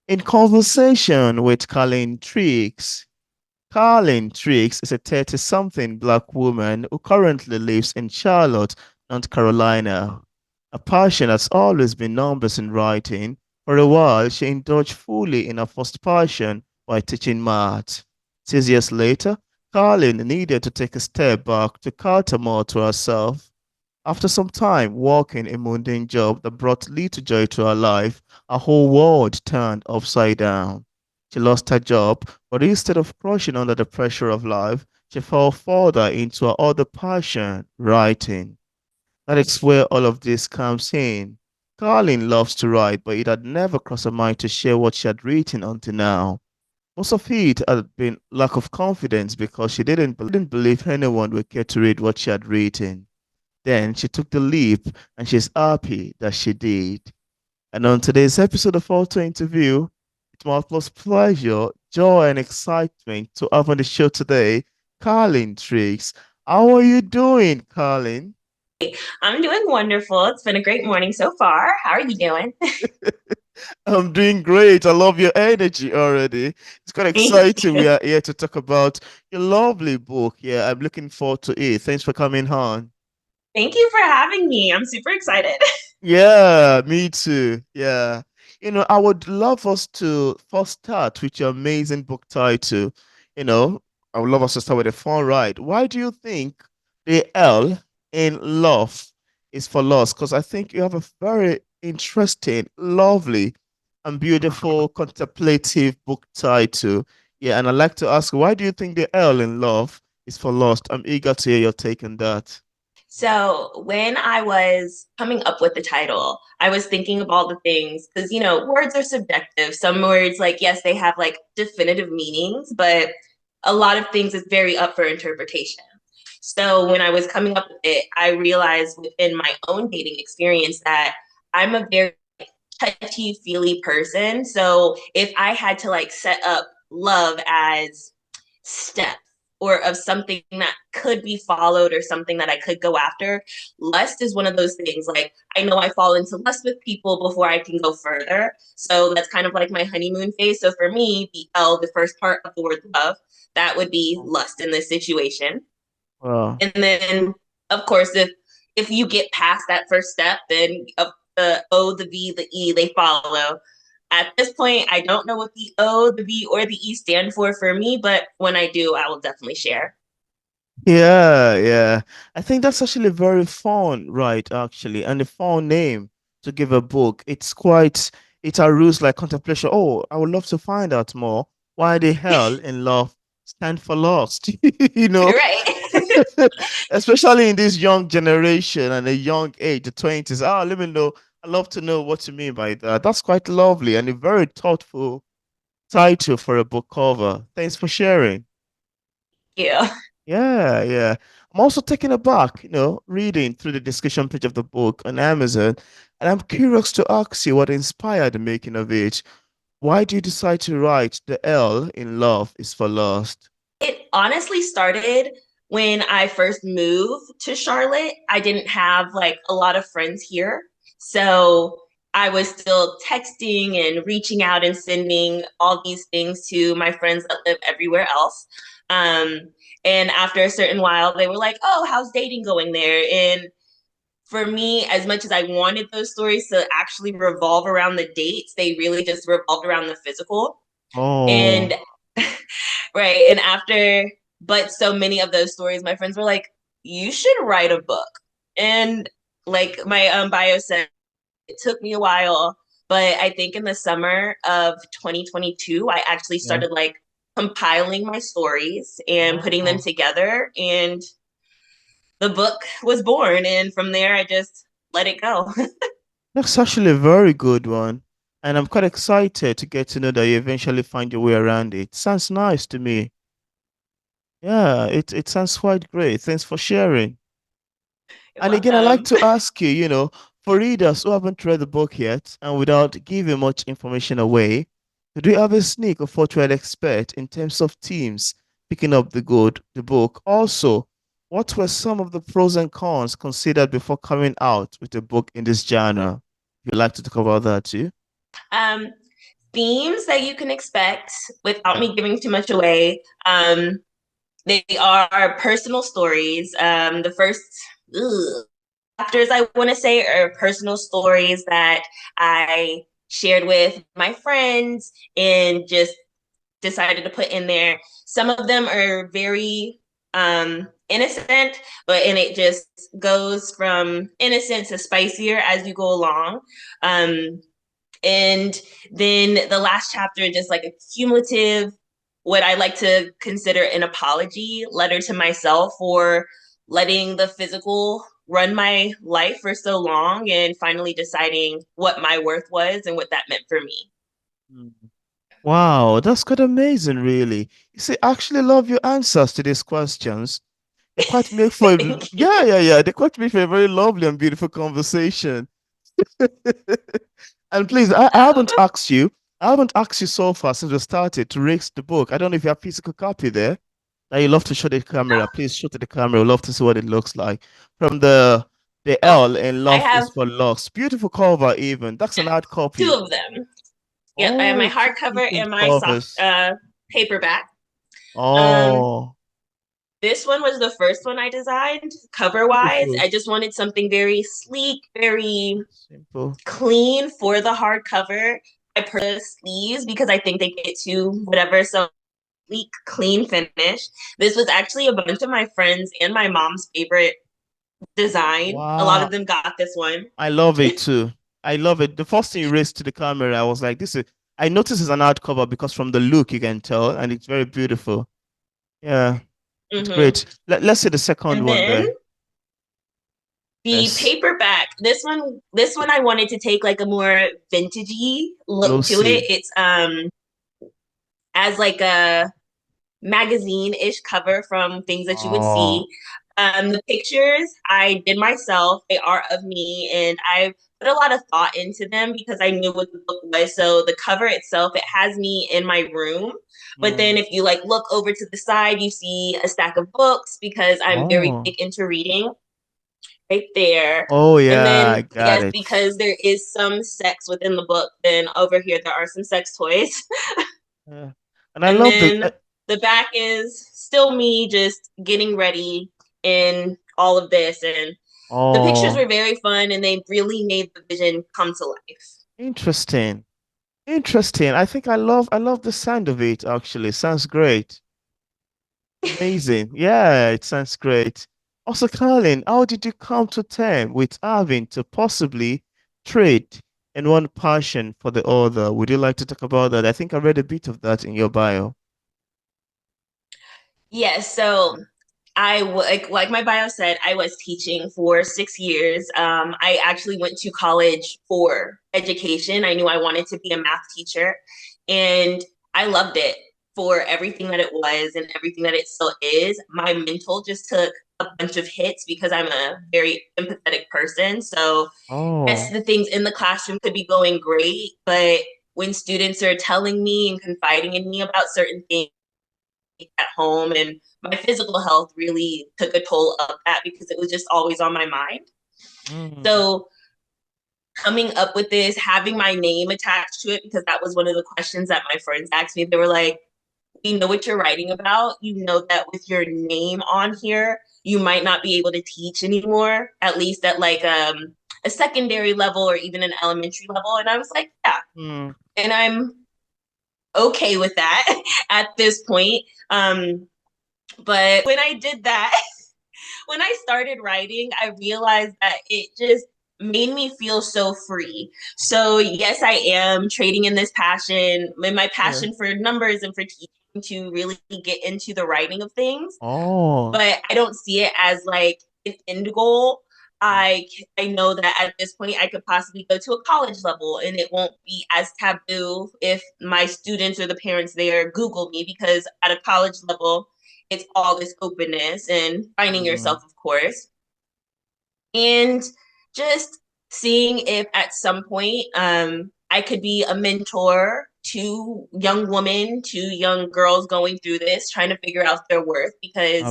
In conversation with Karlin Triggs, Karlin Triggs is a 30-something black woman who currently lives in Charlotte, North Carolina. Her passion has always been numbers and writing. For a while, she indulged fully in her first passion by teaching math. 6 years later, Karlin needed to take a step back to cater more to herself. After some time working a mundane job that brought little joy to her life, her whole world turned upside down. She lost her job, but instead of crushing under the pressure of life, she fell further into her other passion, writing. That is where all of this comes in. Carlin loves to write, but it had never crossed her mind to share what she had written until now. Most of it had been lack of confidence because she didn't believe anyone would care to read what she had written. Then she took the leap, and she's happy that she did. And on today's episode of Auto Interview, it's my utmost pleasure, joy, and excitement to have on the show today, Karlin Triggs. How are you doing, Karlin? I'm doing wonderful. It's been a great morning so far. How are you doing? I'm doing great. I love your energy already. It's quite Thank exciting. you. We are here to talk about your lovely book. Yeah, I'm looking forward to it. Thanks for coming on. Thank you for having me. I'm super excited. Yeah, me too. Yeah. I would love us to first start with your amazing book title. You know, I would love us to start with a fun ride. Why do you think the L in love is for loss? Because I think you have a very interesting, lovely, and beautiful contemplative book title. Yeah, and I'd like to ask, why do you think the L in love is for lost? I'm eager to hear your take on that. So, when I was coming up with the title, I was thinking of all the things because, words are subjective. Some words, like, yes, they have like definitive meanings, but a lot of things is very up for interpretation. So, when I was coming up with it, I realized within my own dating experience that I'm a very touchy feely person. So if I had to like set up love as steps or of something that could be followed or something that I could go after, lust is one of those things. Like I know I fall into lust with people before I can go further. So that's kind of like my honeymoon phase. So for me, the L, the first part of the word love, that would be lust in this situation. Wow. And then, of course, if you get past that first step, then the O, the V, the E, they follow. At this point, I don't know what the O, the V, or the E stand for me, but when I do, I will definitely share. Yeah, yeah. I think that's actually very fun, right? Actually, and a fun name to give a book. It's a rules like contemplation. Oh, I would love to find out more. Why the hell in love stand for lost? You know, Right. especially in this young generation and a young age, the 20s. Ah, let me know. I'd love to know what you mean by that. That's quite lovely and a very thoughtful title for a book cover. Thanks for sharing. Yeah. Yeah, yeah. I'm also taken aback, reading through the discussion page of the book on Amazon, and I'm curious to ask you what inspired the making of it. Why do you decide to write the L in love is for lost? It honestly started when I first moved to Charlotte. I didn't have like a lot of friends here. So I was still texting and reaching out and sending all these things to my friends that live everywhere else. Um, and after a certain while, they were like, "Oh, how's dating going there?" And for me, as much as I wanted those stories to actually revolve around the dates, they really just revolved around the physical. And Oh, right. And after, but so many of those stories, my friends were like, you should write a book. And like my bio said, it took me a while, but I think in the summer of 2022, I actually yeah. started like compiling my stories and putting them Oh, together. And the book was born. And from there, I just let it go. that's actually a very good one. And I'm quite excited to get to know that you eventually find your way around it. Sounds nice to me. Yeah, it sounds quite great. Thanks for sharing. You're And again, I'd like welcome. to ask you, for readers who haven't read the book yet and without giving much information away, do you have a sneak of what you'd expect in terms of themes picking up the book? Also, what were some of the pros and cons considered before coming out with a book in this genre? If you'd like to talk about that too. Um, themes that you can expect without me giving too much away. They are personal stories. The first chapters I want to say are personal stories that I shared with my friends and just decided to put in there. Some of them are very innocent, and it just goes from innocent to spicier as you go along. Um, and then the last chapter, just like a cumulative, what I like to consider an apology letter to myself for letting the physical run my life for so long and finally deciding what my worth was and what that meant for me. Mm. Wow, that's quite amazing, really. You see, I actually love your answers to these questions. They quite make for Thank you. yeah. They quite make for a very lovely and beautiful conversation. And please, I haven't asked you so far since we started to rate the book. I don't know if you have physical copy there that you love to show the camera. Please show to the camera. We'd love to see what it looks like. From the Oh, L in I Love have is for Lost. Beautiful cover even. That's an hard two copy. of them. Yep, I have my Oh, two hardcover different and my soft covers. paperback. Um, Oh, this one was the first one I designed, cover wise. beautiful. I just wanted something very sleek, very Simple. clean for the hardcover. I put the sleeves because I think they get to whatever, so sleek, clean finish. This was actually a bunch of my friends and my mom's favorite design. A lot of Wow. them got this one. I love it too. I love it. The first thing you raised to the camera, I was like, this is, I noticed it's an hardcover because from the look you can tell, and it's very beautiful. Yeah, it's Mm-hmm. great. Let's see the second And one then there. the Yes. paperback, this one I wanted to take like a more vintagey look to it. Glossy. It's as like a magazine-ish cover from things that you would see. Oh. The pictures I did myself. They are of me, and I put a lot of thought into them because I knew what the book was. So the cover itself, it has me in my room. But then Mm. if you like look over to the side, you see a stack of books because I'm very Oh. big into reading right there. Oh And yeah, I then, got yes, it. because there is some sex within the book, then over here there are some sex toys. Yeah. And I And love the then the back is still me just getting ready in all of this. And the pictures were oh, very fun and they really made the vision come to life. interesting. Interesting. I love the sound of it actually. Sounds great. Amazing. Yeah, it sounds great. Also, Carlin, how did you come to term with having to possibly trade in one passion for the other? Would you like to talk about that? I think I read a bit of that in your bio. Yes, so like my bio said, I was teaching for 6 years. I actually went to college for education. I knew I wanted to be a math teacher, and I loved it for everything that it was and everything that it still is. My mental just took a bunch of hits because I'm a very empathetic person. So, yes, Oh, the things in the classroom could be going great, but when students are telling me and confiding in me about certain things at home, and my physical health really took a toll of that because it was just always on my mind. mm, So coming up with this, having my name attached to it, because that was one of the questions that my friends asked me. They were like, we know what you're writing about. You know that with your name on here, you might not be able to teach anymore, at least at like a secondary level or even an elementary level. And I was like, yeah. mm, And I'm okay with that at this point. But when I did that, when I started writing, I realized that it just made me feel so free. So, yes, I am trading in this passion, in my yeah. passion for numbers and for teaching to really get into the writing of things. Oh, But I don't see it as like an end goal. mm, I know that at this point I could possibly go to a college level and it won't be as taboo if my students or the parents there Google me, because at a college level it's all this openness and finding mm, yourself, of course, and just seeing if at some point I could be a mentor to young women, to young girls going through this, trying to figure out their worth. Because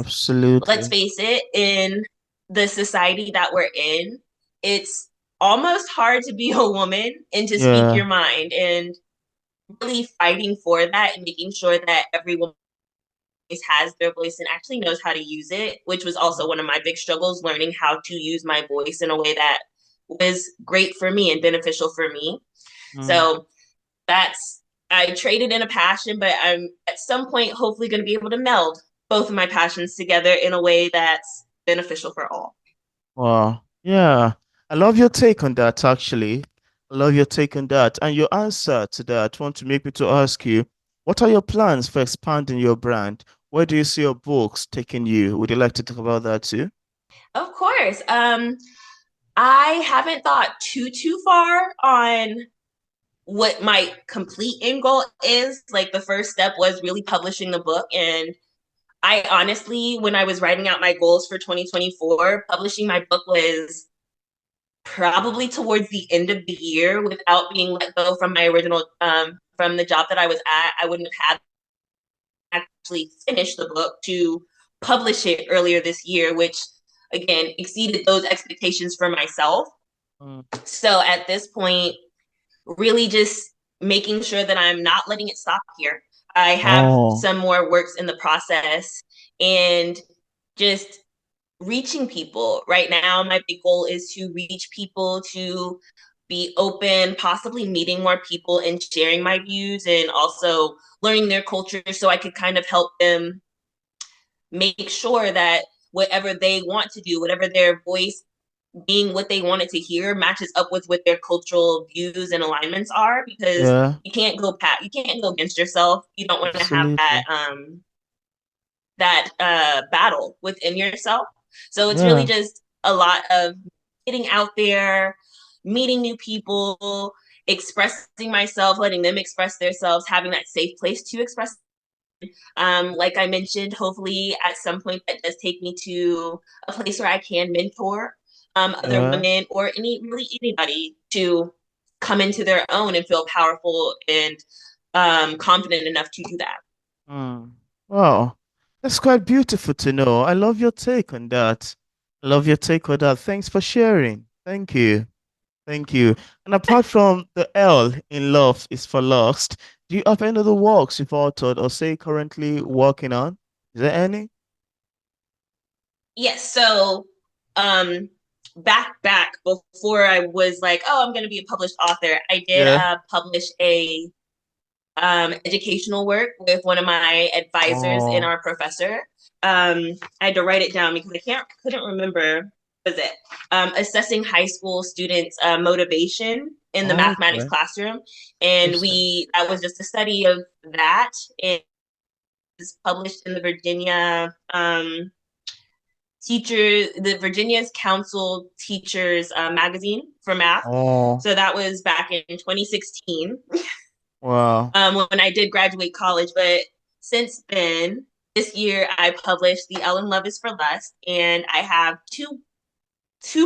let's absolutely. face it, in the society that we're in, it's almost hard to be a woman and to speak Yeah. your mind. And really fighting for that and making sure that everyone has their voice and actually knows how to use it, which was also one of my big struggles, learning how to use my voice in a way that was great for me and beneficial for me. Mm. So that's, I traded in a passion, but I'm at some point hopefully going to be able to meld both of my passions together in a way that's beneficial for all. Wow. Yeah. I love your take on that, actually. I love your take on that. And your answer to that want to make me to ask you, what are your plans for expanding your brand? Where do you see your books taking you? Would you like to talk about that too? Of course. I haven't thought too far on what my complete end goal is. Like the first step was really publishing the book. And I honestly, when I was writing out my goals for 2024, publishing my book was probably towards the end of the year without being let go from my original, from the job that I was at. I wouldn't have actually finished the book to publish it earlier this year, which again exceeded those expectations for myself. Mm. So at this point, really just making sure that I'm not letting it stop here. I have Oh, some more works in the process and just reaching people. Right now, my big goal is to reach people, to be open, possibly meeting more people and sharing my views and also learning their culture so I could kind of help them make sure that whatever they want to do, whatever their voice being what they wanted to hear matches up with what their cultural views and alignments are, because yeah, you can't go against yourself. You don't want to have absolutely. that battle within yourself. So it's really Yeah, just a lot of getting out there, meeting new people, expressing myself, letting them express themselves, having that safe place to express. Like I mentioned, hopefully at some point that does take me to a place where I can mentor other yeah. women or really anybody to come into their own and feel powerful and confident enough to do that. Mm. Wow, that's quite beautiful to know. I love your take on that. I love your take on that. Thanks for sharing. Thank you. Thank you. And apart from the L in love is for lost, do you have any other works you've authored or say currently working on? Is there any? Yes, so um back before I was like, oh, I'm going to be a published author, I did Yeah. publish a educational work with one of my advisors and Oh, our professor. I had to write it down because couldn't remember. Was it assessing high school students' motivation in the mathematics okay. classroom? And Interesting. that was just a study of that. It was published in the Virginia the Virginia's Council Teachers magazine for math. Oh, So that was back in 2016 wow. when I did graduate college. But since then, this year I published The Ellen Love is for Less, and I have two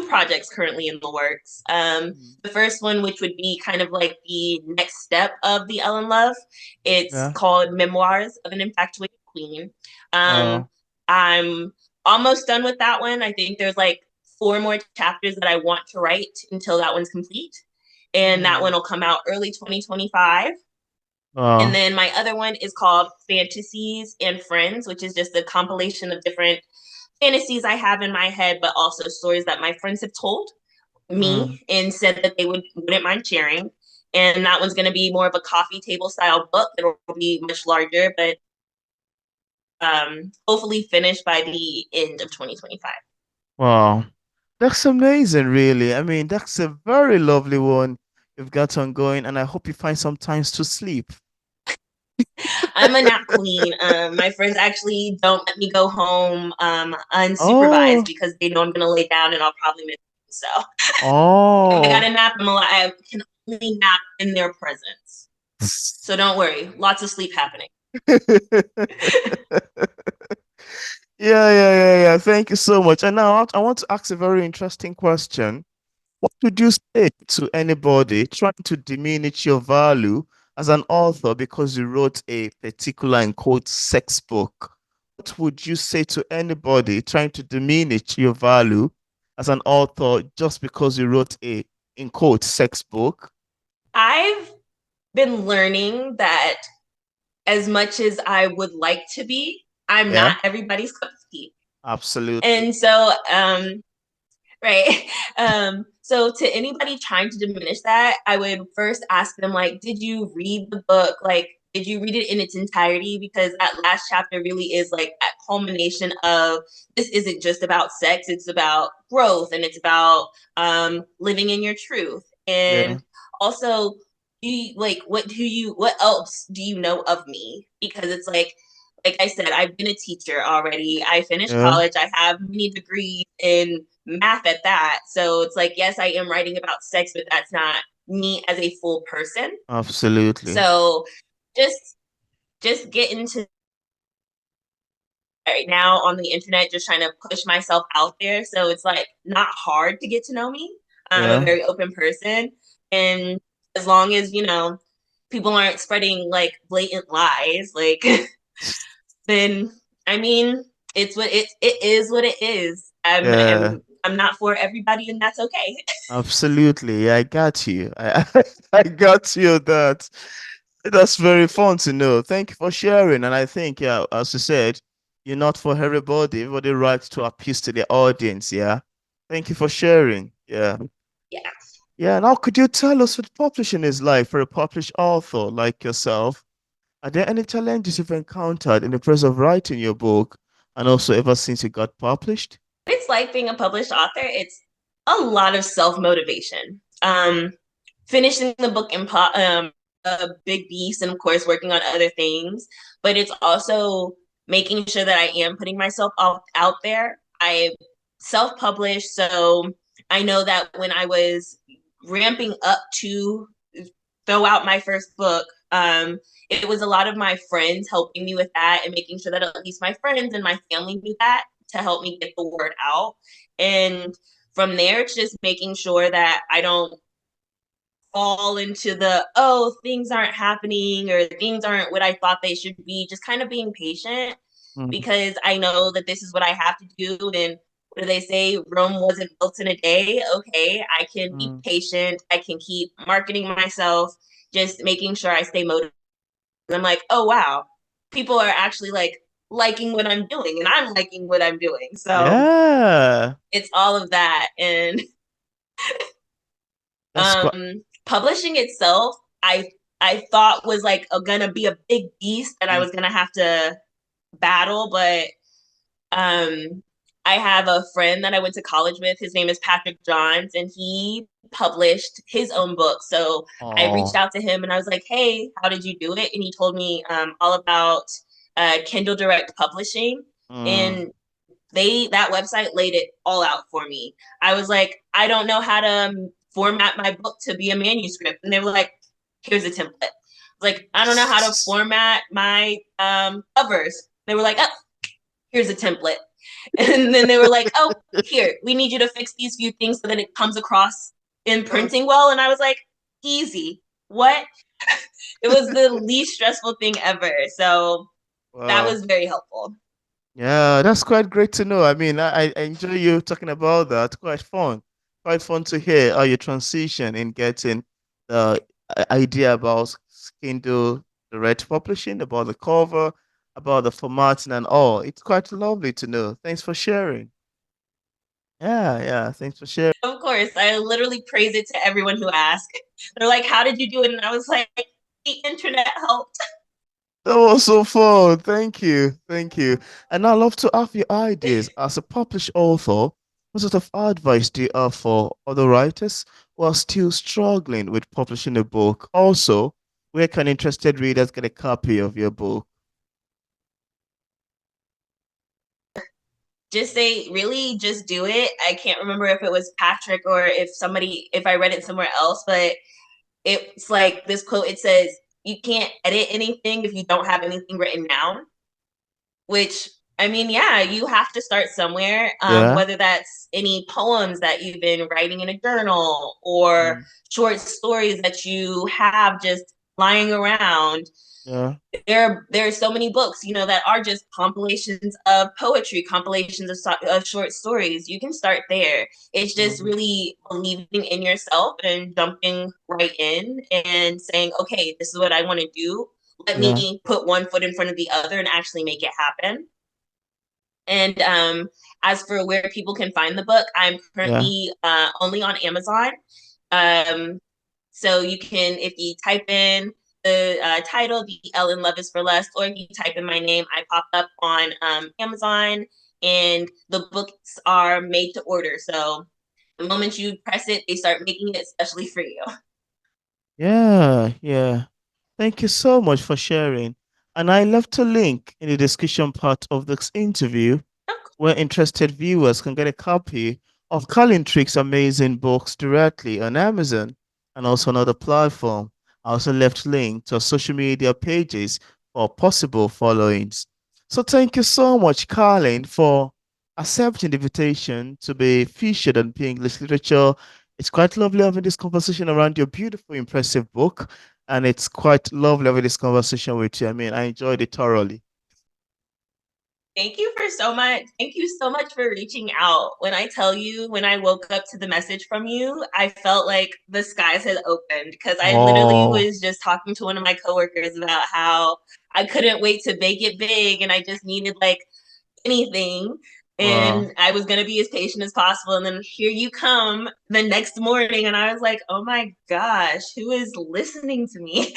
projects currently in the works. Mm. The first one, which would be kind of like the next step of the Ellen Love, it's Yeah. called Memoirs of an Infatuated Queen. Wow. I'm almost done with that one. I think there's like four more chapters that I want to write until that one's complete. And that one Mm. will come out early 2025. And Wow. then my other one is called Fantasies and Friends, which is just a compilation of different fantasies I have in my head, but also stories that my friends have told Mm. me and said that they wouldn't mind sharing. And that one's going to be more of a coffee table style book. It'll be much larger, but hopefully finished by the end of 2025. Wow. That's amazing, really. I mean, that's a very lovely one you've got ongoing, and I hope you find some times to sleep. I'm a nap queen. My friends actually don't let me go home unsupervised Oh, because they know I'm going to lay down and I'll probably miss them. So if I got oh. a nap, I can only nap in their presence. So don't worry, lots of sleep happening. Yeah. Thank you so much. And now I want to ask a very interesting question. What would you say to anybody trying to diminish your value as an author because you wrote a particular, in quote, sex book? What would you say to anybody trying to diminish your value as an author just because you wrote a, in quote, sex book? I've been learning that as much as I would like to be, I'm Yeah, not everybody's cup of tea. absolutely. And so, right. So to anybody trying to diminish that, I would first ask them, like, did you read the book? Like, did you read it in its entirety? Because that last chapter really is like that culmination of this isn't just about sex, it's about growth and it's about living in your truth. Yeah, And also, do you, like what else do you know of me? Because it's like I said, I've been a teacher already. I finished yeah, college. I have many degrees in math at that. So it's like, yes, I am writing about sex, but that's not me as a full person. absolutely. So just just get into right now on the internet, just trying to push myself out there. So it's like not hard to get to know me. I'm a Yeah. very open person. And as long as, people aren't spreading like blatant lies, like then I mean, it is what it is. Yeah, I'm not for everybody, and that's okay. absolutely. Yeah, I got you. I got you that. That's very fun to know. Thank you for sharing. And I think, yeah, as you said, you're not for everybody. Everybody writes to appease to the audience. Yeah. Thank you for sharing. Yeah. Yeah. Yeah. Now, could you tell us what publishing is like for a published author like yourself? Are there any challenges you've encountered in the process of writing your book and also ever since you got published? It's like being a published author. It's a lot of self motivation. Finishing the book in a big beast, and of course working on other things. But it's also making sure that I am putting myself out there. I self published, so I know that when I was ramping up to throw out my first book, it was a lot of my friends helping me with that and making sure that at least my friends and my family knew that to help me get the word out. And from there, it's just making sure that I don't fall into the, oh, things aren't happening or things aren't what I thought they should be, just kind of being patient Mm, because I know that this is what I have to do. And what do they say? Rome wasn't built in a day. Okay, I can be mm. patient. I can keep marketing myself, just making sure I stay motivated. I'm like, oh, wow, people are actually like liking what I'm doing and I'm liking what I'm doing. So Yeah. it's all of that. And That's quite. publishing itself, I thought was like gonna be a big beast that I Mm. was gonna have to battle, but um, I have a friend that I went to college with. His name is Patrick Johns, and he published his own book. So I reached Oh. out to him and I was like, "Hey, how did you do it?" And he told me all about Kindle Direct Publishing, Mm. and that website laid it all out for me. I was like, I don't know how to format my book to be a manuscript, and they were like, here's a template. Like, I don't know how to format my covers. They were like, oh, here's a template. And then they were like, oh, here, we need you to fix these few things so that it comes across in printing well. And I was like, easy. What? It was the least stressful thing ever. So that Wow. was very helpful. Yeah, that's quite great to know. I mean, I enjoy you talking about that. Quite fun. Quite fun to hear how you transition in getting the idea about Kindle Direct Publishing, about the cover, about the formatting and all. It's quite lovely to know. Thanks for sharing. Yeah, yeah. Thanks for sharing. Of course, I literally praise it to everyone who asks. They're like, how did you do it? And I was like, the internet helped. That was so fun. Thank you. Thank you. And I'd love to have your ideas as a published author. What sort of advice do you have for other writers who are still struggling with publishing a book? Also, where can interested readers get a copy of your book? Just say, really, just do it. I can't remember if it was Patrick or if I read it somewhere else, but it's like this quote, it says, you can't edit anything if you don't have anything written down, which I mean, yeah, you have to start somewhere, Yeah. whether that's any poems that you've been writing in a journal or Mm, short stories that you have just lying around. Yeah. There are so many books, you know, that are just compilations of poetry, compilations of short stories. You can start there. It's just Mhm. really believing in yourself and jumping right in and saying, okay, this is what I want to do. Let Yeah. me put one foot in front of the other and actually make it happen. And as for where people can find the book, I'm Yeah. currently only on Amazon. Um, so you can, if you type in the title, The Ellen Love is for Less, or if you type in my name, I pop up on Amazon, and the books are made to order. So the moment you press it, they start making it especially for you. Yeah. Yeah. Thank you so much for sharing. And I left a link in the description part of this interview where interested viewers can get a copy of Karlin Triggs' amazing books directly on Amazon and also on other platform. I also left link to our social media pages for possible followings. So thank you so much, Karlin, for accepting the invitation to be featured on P English Literature. It's quite lovely having this conversation around your beautiful, impressive book, and it's quite lovely having this conversation with you. I mean, I enjoyed it thoroughly. Thank you for so much. Thank you so much for reaching out. When I tell you, when I woke up to the message from you, I felt like the skies had opened because I literally Oh, was just talking to one of my coworkers about how I couldn't wait to bake it big and I just needed like anything. wow. And I was going to be as patient as possible. And then here you come the next morning. And I was like, oh my gosh, who is listening to me?